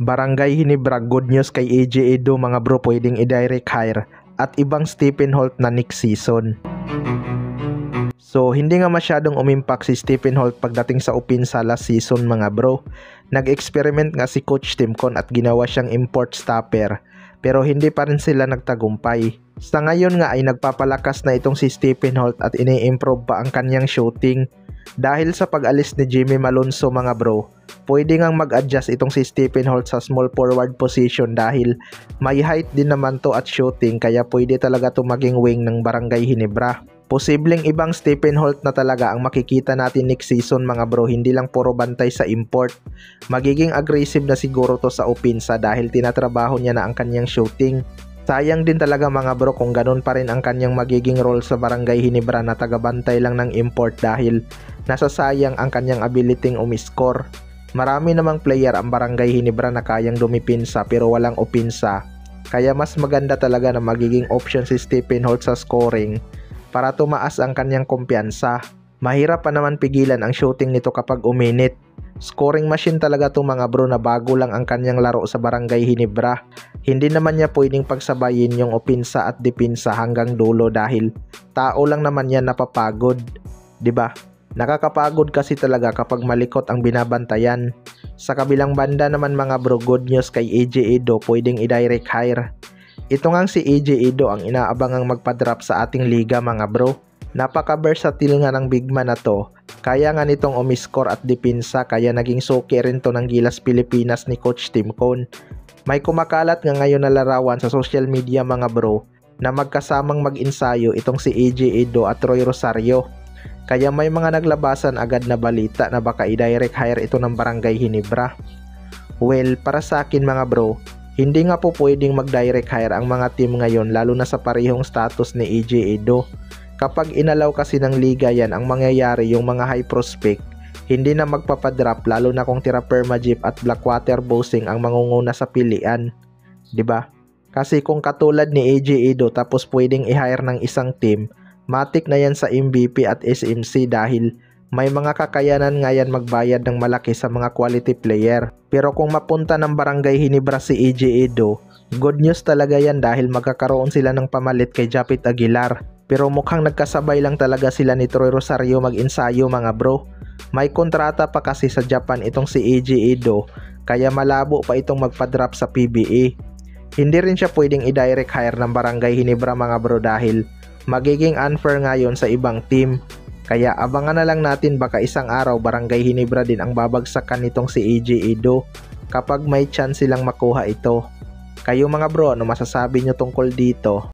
Barangay Hinebra, good news kay AJ Edo mga bro, pwedeng i-direct hire at ibang Stephen Holt na next season. So hindi nga masyadong umimpact si Stephen Holt pagdating sa Opinsa last season mga bro. Nag-experiment nga si Coach Timcon at ginawa siyang import stopper, pero hindi pa rin sila nagtagumpay. Sa ngayon nga ay nagpapalakas na itong si Stephen Holt at ini-improve pa ang kanyang shooting. Dahil sa pag-alis ni Jimmy Malonzo mga bro, pwede ngang mag-adjust itong si Stephen Holt sa small forward position dahil may height din naman to at shooting, kaya pwede talaga to maging wing ng Barangay Hinebra. Posibleng ibang Stephen Holt na talaga ang makikita natin next season mga bro, hindi lang puro bantay sa import. Magiging aggressive na siguro to sa Opinsa dahil tinatrabaho niya na ang kanyang shooting. Sayang din talaga mga bro kung ganun pa rin ang kanyang magiging role sa Barangay Hinebra na tagabantay lang ng import dahil nasasayang ang kanyang abiliting umiscore. Marami namang player ang Barangay Hinebra na kayang dumipinsa pero walang Opinsa, kaya mas maganda talaga na magiging option si Stephen Holt sa scoring para tumaas ang kanyang kumpiyansa. Mahirap pa naman pigilan ang shooting nito kapag uminit. Scoring machine talaga to mga bro na bago lang ang kanyang laro sa Barangay Hinebra. Hindi naman niya pwedeng pagsabayin yung Opinsa at dipinsa hanggang dulo dahil tao lang naman yan napapagod, 'di ba? Nakakapagod kasi talaga kapag malikot ang binabantayan. Sa kabilang banda naman mga bro, good news kay AJ Edo, pwedeng i-direct hire. Ito ngang si AJ Edo ang inaabangang magpa-drop sa ating liga mga bro. Napaka-versatile nga ng big man na to. Kaya nga nitong umiscore at dipinsa, kaya naging suki rin to ng Gilas Pilipinas ni Coach Timcon. May kumakalat nga ngayon na larawan sa social media mga bro na magkasamang mag-ensayo itong si AJ Edo at Roy Rosario. Kaya may mga naglabasan agad na balita na baka i-direct hire ito ng Barangay Hinebra. Well, para sa akin mga bro, hindi nga po pwedeng mag-direct hire ang mga team ngayon lalo na sa parehong status ni AJ Edo. Kapag inalaw kasi ng liga yan, ang mangyayari yung mga high prospect hindi na magpapadrop lalo na kung tira Permajip at Blackwater Bossing ang mangunguna sa pilian, 'di ba? Kasi kung katulad ni AJ Edo tapos pwedeng i-hire ng isang team, matik na yan sa MVP at SMC dahil may mga kakayanan nga yan magbayad ng malaki sa mga quality player. Pero kung mapunta ng Barangay Hinebra si AJ Edo, good news talaga yan dahil magkakaroon sila ng pamalit kay Japit Aguilar. Pero mukhang nagkasabay lang talaga sila ni Troy Rosario mag-ensayo mga bro. May kontrata pa kasi sa Japan itong si AJ Edo, kaya malabo pa itong magpa-drop sa PBA. Hindi rin siya pwedeng i-direct hire ng Barangay Hinebra mga bro dahil magiging unfair ngayon sa ibang team. Kaya abangan na lang natin, baka isang araw Barangay Hinebra din ang babagsakan nitong si AJ Edo kapag may chance silang makuha ito. Kayo mga bro, ano masasabi nyo tungkol dito?